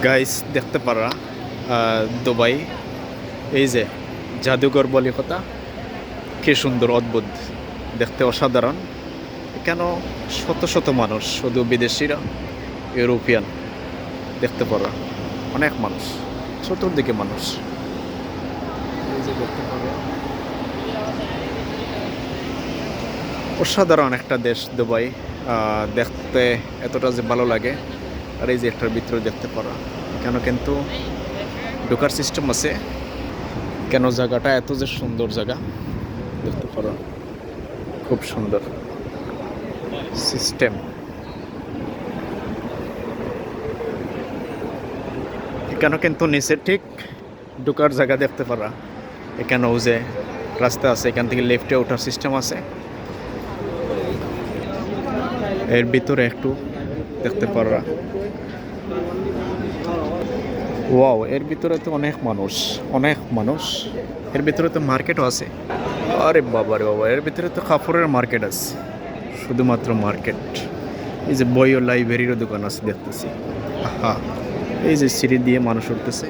Guys দেখতে পারা Dubai এই যে জাদুঘর বলি কথা কি সুন্দর অদ্ভুত দেখতে অসাধারণ। কেন শত শত মানুষ শুধু বিদেশিরা ইউরোপিয়ান দেখতে পারা অনেক মানুষ চতুর্দিকে মানুষ এই যে দেখতে পারা অসাধারণ একটা দেশ দুবাই দেখতে এতটা যে ভালো লাগে। আর এই যে একটার ভিতরে দেখতে পারা কেন কিন্তু ঢোকার সিস্টেম আছে কেন জায়গাটা এত যে সুন্দর জায়গা দেখতে পারো খুব সুন্দর সিস্টেম। এখানে কিন্তু নিচে ঠিক ঢোকার জায়গা দেখতে পারা এখানেও যে রাস্তা আছে এখান থেকে লেফটে ওঠার সিস্টেম আছে। এর ভিতরে একটু দেখতে পারা ওয়াও এর ভিতরে তো অনেক মানুষ এর ভিতরে তো মার্কেটও আছে। আরে বাবা রে বাবা এর ভিতরে তো কাপড়ের মার্কেট আছে শুধুমাত্র মার্কেট। এই যে বই ও লাইব্রেরিরও দোকান আছে দেখতেছি। আহা এই যে সিঁড়ি দিয়ে মানুষ উঠতেছে।